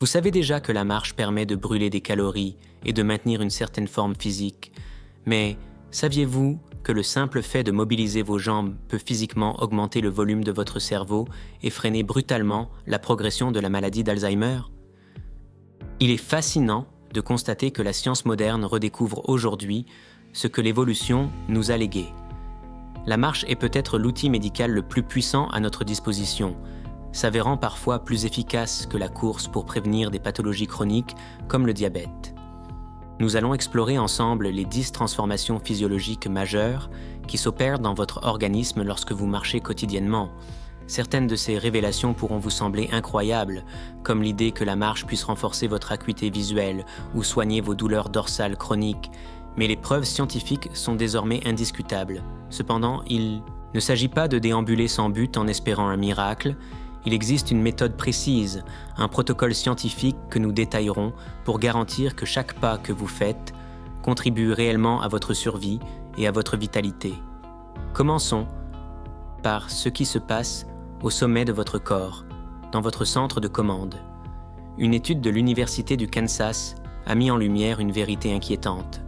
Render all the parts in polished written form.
Vous savez déjà que la marche permet de brûler des calories et de maintenir une certaine forme physique, mais saviez-vous que le simple fait de mobiliser vos jambes peut physiquement augmenter le volume de votre cerveau et freiner brutalement la progression de la maladie d'Alzheimer? Il est fascinant de constater que la science moderne redécouvre aujourd'hui ce que l'évolution nous a légué. La marche est peut-être l'outil médical le plus puissant à notre disposition, s'avérant parfois plus efficace que la course pour prévenir des pathologies chroniques comme le diabète. Nous allons explorer ensemble les 10 transformations physiologiques majeures qui s'opèrent dans votre organisme lorsque vous marchez quotidiennement. Certaines de ces révélations pourront vous sembler incroyables, comme l'idée que la marche puisse renforcer votre acuité visuelle ou soigner vos douleurs dorsales chroniques, mais les preuves scientifiques sont désormais indiscutables. Cependant, il ne s'agit pas de déambuler sans but en espérant un miracle. Il existe une méthode précise, un protocole scientifique que nous détaillerons pour garantir que chaque pas que vous faites contribue réellement à votre survie et à votre vitalité. Commençons par ce qui se passe au sommet de votre corps, dans votre centre de commande. Une étude de l'Université du Kansas a mis en lumière une vérité inquiétante.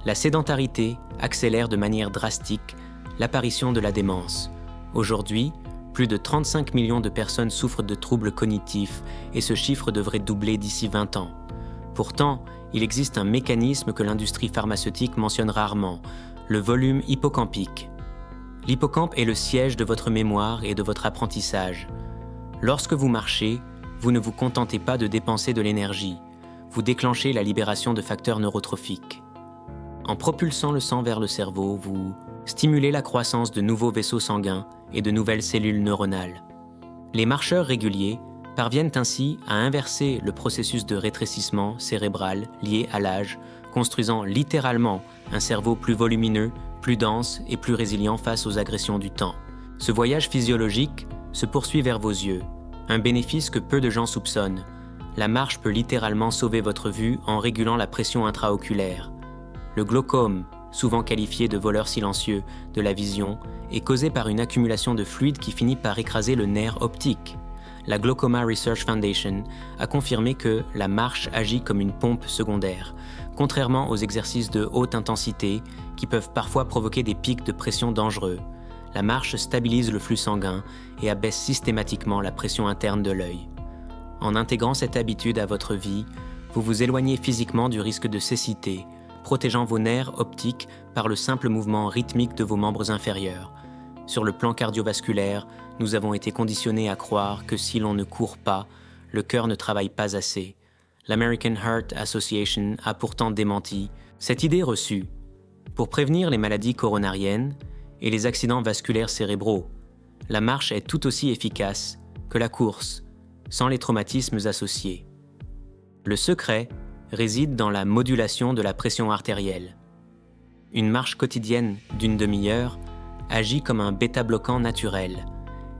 La sédentarité accélère de manière drastique l'apparition de la démence. Aujourd'hui, plus de 35 millions de personnes souffrent de troubles cognitifs et ce chiffre devrait doubler d'ici 20 ans. Pourtant, il existe un mécanisme que l'industrie pharmaceutique mentionne rarement, le volume hippocampique. L'hippocampe est le siège de votre mémoire et de votre apprentissage. Lorsque vous marchez, vous ne vous contentez pas de dépenser de l'énergie, vous déclenchez la libération de facteurs neurotrophiques. En propulsant le sang vers le cerveau, vous stimulez la croissance de nouveaux vaisseaux sanguins et de nouvelles cellules neuronales. Les marcheurs réguliers parviennent ainsi à inverser le processus de rétrécissement cérébral lié à l'âge, construisant littéralement un cerveau plus volumineux, plus dense et plus résilient face aux agressions du temps. Ce voyage physiologique se poursuit vers vos yeux, un bénéfice que peu de gens soupçonnent. La marche peut littéralement sauver votre vue en régulant la pression intraoculaire. Le glaucome, souvent qualifié de voleur silencieux de la vision, est causé par une accumulation de fluide qui finit par écraser le nerf optique. La Glaucoma Research Foundation a confirmé que la marche agit comme une pompe secondaire, contrairement aux exercices de haute intensité qui peuvent parfois provoquer des pics de pression dangereux. La marche stabilise le flux sanguin et abaisse systématiquement la pression interne de l'œil. En intégrant cette habitude à votre vie, vous vous éloignez physiquement du risque de cécité, protégeant vos nerfs optiques par le simple mouvement rythmique de vos membres inférieurs. Sur le plan cardiovasculaire, nous avons été conditionnés à croire que si l'on ne court pas, le cœur ne travaille pas assez. L'American Heart Association a pourtant démenti cette idée reçue. Pour prévenir les maladies coronariennes et les accidents vasculaires cérébraux, la marche est tout aussi efficace que la course, sans les traumatismes associés. Le secret réside dans la modulation de la pression artérielle. Une marche quotidienne d'une demi-heure agit comme un bêta-bloquant naturel.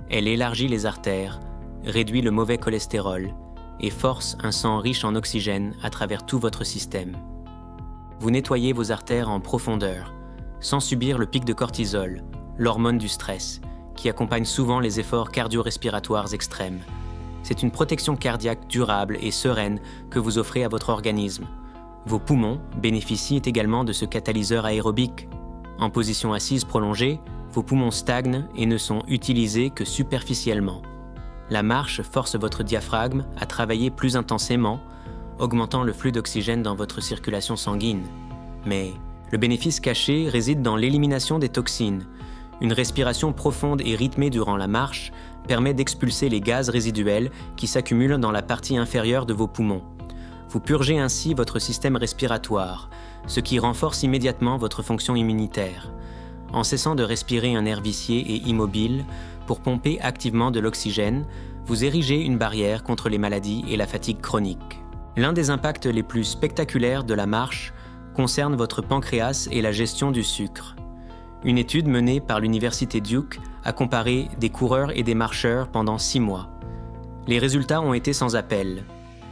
Elle élargit les artères, réduit le mauvais cholestérol et force un sang riche en oxygène à travers tout votre système. Vous nettoyez vos artères en profondeur, sans subir le pic de cortisol, l'hormone du stress, qui accompagne souvent les efforts cardio-respiratoires extrêmes. C'est une protection cardiaque durable et sereine que vous offrez à votre organisme. Vos poumons bénéficient également de ce catalyseur aérobique. En position assise prolongée, vos poumons stagnent et ne sont utilisés que superficiellement. La marche force votre diaphragme à travailler plus intensément, augmentant le flux d'oxygène dans votre circulation sanguine. Mais le bénéfice caché réside dans l'élimination des toxines. Une respiration profonde et rythmée durant la marche permet d'expulser les gaz résiduels qui s'accumulent dans la partie inférieure de vos poumons. Vous purgez ainsi votre système respiratoire, ce qui renforce immédiatement votre fonction immunitaire. En cessant de respirer un air vicié et immobile, pour pomper activement de l'oxygène, vous érigez une barrière contre les maladies et la fatigue chronique. L'un des impacts les plus spectaculaires de la marche concerne votre pancréas et la gestion du sucre. Une étude menée par l'Université Duke a comparé des coureurs et des marcheurs pendant 6 mois. Les résultats ont été sans appel.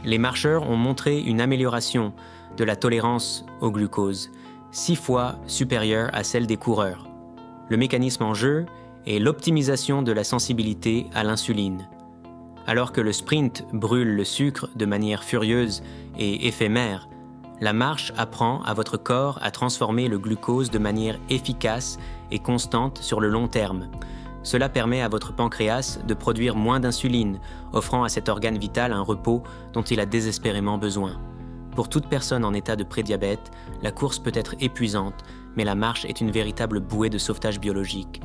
Les marcheurs ont montré une amélioration de la tolérance au glucose, 6 fois supérieure à celle des coureurs. Le mécanisme en jeu est l'optimisation de la sensibilité à l'insuline. Alors que le sprint brûle le sucre de manière furieuse et éphémère, la marche apprend à votre corps à transformer le glucose de manière efficace et constante sur le long terme. Cela permet à votre pancréas de produire moins d'insuline, offrant à cet organe vital un repos dont il a désespérément besoin. Pour toute personne en état de prédiabète, la course peut être épuisante, mais la marche est une véritable bouée de sauvetage biologique.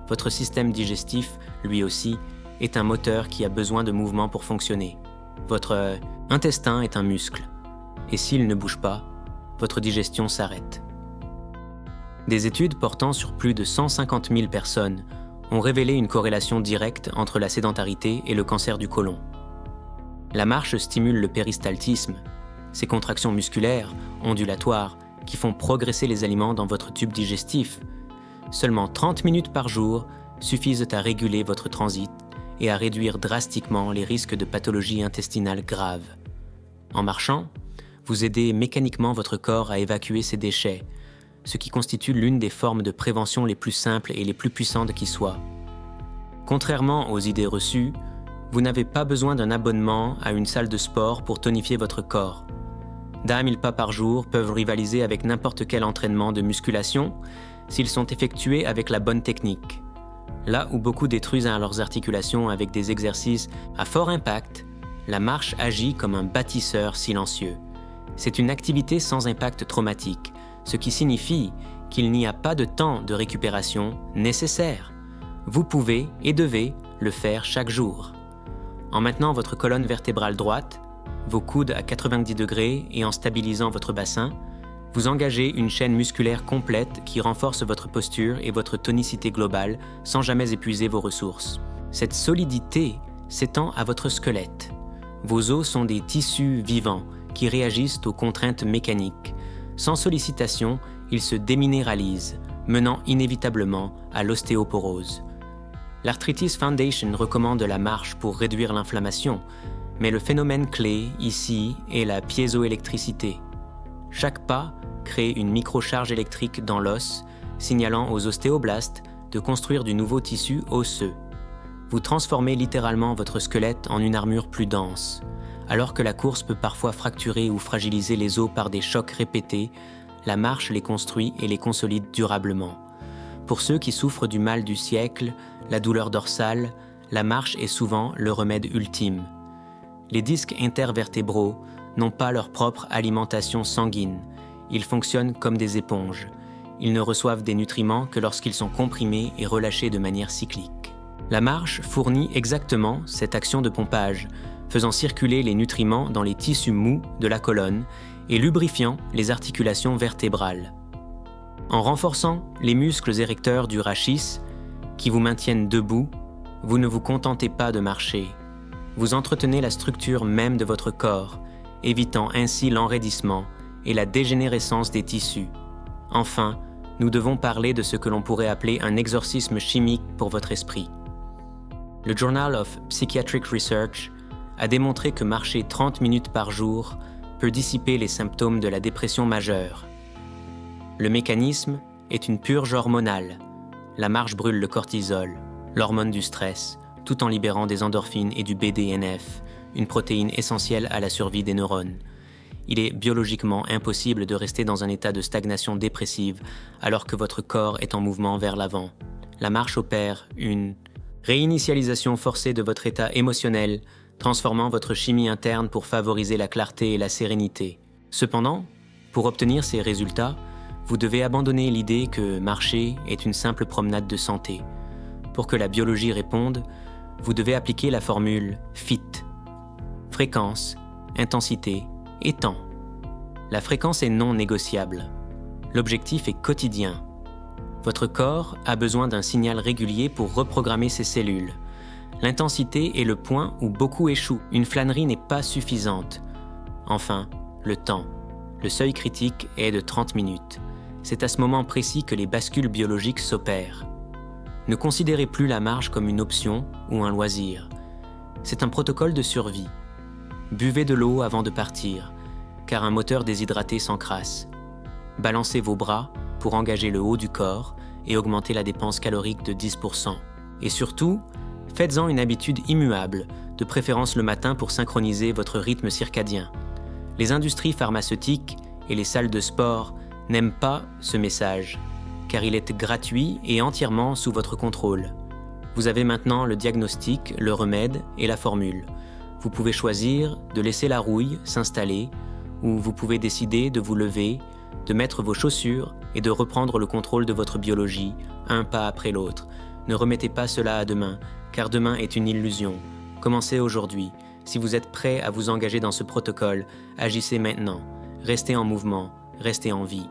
Votre système digestif, lui aussi, est un moteur qui a besoin de mouvement pour fonctionner. Votre intestin est un muscle, et s'il ne bouge pas, votre digestion s'arrête. Des études portant sur plus de 150 000 personnes ont révélé une corrélation directe entre la sédentarité et le cancer du côlon. La marche stimule le péristaltisme, ces contractions musculaires, ondulatoires, qui font progresser les aliments dans votre tube digestif. Seulement 30 minutes par jour suffisent à réguler votre transit et à réduire drastiquement les risques de pathologies intestinales graves. En marchant, vous aidez mécaniquement votre corps à évacuer ses déchets, ce qui constitue l'une des formes de prévention les plus simples et les plus puissantes qui soient. Contrairement aux idées reçues, vous n'avez pas besoin d'un abonnement à une salle de sport pour tonifier votre corps. 10 000 pas par jour peuvent rivaliser avec n'importe quel entraînement de musculation s'ils sont effectués avec la bonne technique. Là où beaucoup détruisent leurs articulations avec des exercices à fort impact, la marche agit comme un bâtisseur silencieux. C'est une activité sans impact traumatique, ce qui signifie qu'il n'y a pas de temps de récupération nécessaire. Vous pouvez et devez le faire chaque jour. En maintenant votre colonne vertébrale droite, vos coudes à 90 degrés et en stabilisant votre bassin, vous engagez une chaîne musculaire complète qui renforce votre posture et votre tonicité globale sans jamais épuiser vos ressources. Cette solidité s'étend à votre squelette. Vos os sont des tissus vivants qui réagissent aux contraintes mécaniques. Sans sollicitation, ils se déminéralisent, menant inévitablement à l'ostéoporose. L'Arthritis Foundation recommande la marche pour réduire l'inflammation, mais le phénomène clé ici est la piézoélectricité. Chaque pas crée une microcharge électrique dans l'os, signalant aux ostéoblastes de construire du nouveau tissu osseux. Vous transformez littéralement votre squelette en une armure plus dense. Alors que la course peut parfois fracturer ou fragiliser les os par des chocs répétés, la marche les construit et les consolide durablement. Pour ceux qui souffrent du mal du siècle, la douleur dorsale, la marche est souvent le remède ultime. Les disques intervertébraux n'ont pas leur propre alimentation sanguine. Ils fonctionnent comme des éponges. Ils ne reçoivent des nutriments que lorsqu'ils sont comprimés et relâchés de manière cyclique. La marche fournit exactement cette action de pompage, faisant circuler les nutriments dans les tissus mous de la colonne et lubrifiant les articulations vertébrales. En renforçant les muscles érecteurs du rachis, qui vous maintiennent debout, vous ne vous contentez pas de marcher. Vous entretenez la structure même de votre corps, évitant ainsi l'enraidissement et la dégénérescence des tissus. Enfin, nous devons parler de ce que l'on pourrait appeler un exorcisme chimique pour votre esprit. Le Journal of Psychiatric Research a démontré que marcher 30 minutes par jour peut dissiper les symptômes de la dépression majeure. Le mécanisme est une purge hormonale. La marche brûle le cortisol, l'hormone du stress, tout en libérant des endorphines et du BDNF, une protéine essentielle à la survie des neurones. Il est biologiquement impossible de rester dans un état de stagnation dépressive alors que votre corps est en mouvement vers l'avant. La marche opère une réinitialisation forcée de votre état émotionnel, transformant votre chimie interne pour favoriser la clarté et la sérénité. Cependant, pour obtenir ces résultats, vous devez abandonner l'idée que marcher est une simple promenade de santé. Pour que la biologie réponde, vous devez appliquer la formule FIT. Fréquence, intensité et temps. La fréquence est non négociable. L'objectif est quotidien. Votre corps a besoin d'un signal régulier pour reprogrammer ses cellules. L'intensité est le point où beaucoup échouent. Une flânerie n'est pas suffisante. Enfin, le temps. Le seuil critique est de 30 minutes. C'est à ce moment précis que les bascules biologiques s'opèrent. Ne considérez plus la marche comme une option ou un loisir. C'est un protocole de survie. Buvez de l'eau avant de partir, car un moteur déshydraté s'encrasse. Balancez vos bras pour engager le haut du corps et augmenter la dépense calorique de 10%. Et surtout, faites-en une habitude immuable de préférence le matin pour synchroniser votre rythme circadien. Les industries pharmaceutiques et les salles de sport n'aiment pas ce message, car il est gratuit et entièrement sous votre contrôle. Vous avez maintenant le diagnostic, le remède et la formule. Vous pouvez choisir de laisser la rouille s'installer, ou vous pouvez décider de vous lever, de mettre vos chaussures et de reprendre le contrôle de votre biologie, un pas après l'autre. Ne remettez pas cela à demain, car demain est une illusion. Commencez aujourd'hui. Si vous êtes prêt à vous engager dans ce protocole, agissez maintenant. Restez en mouvement, restez en vie.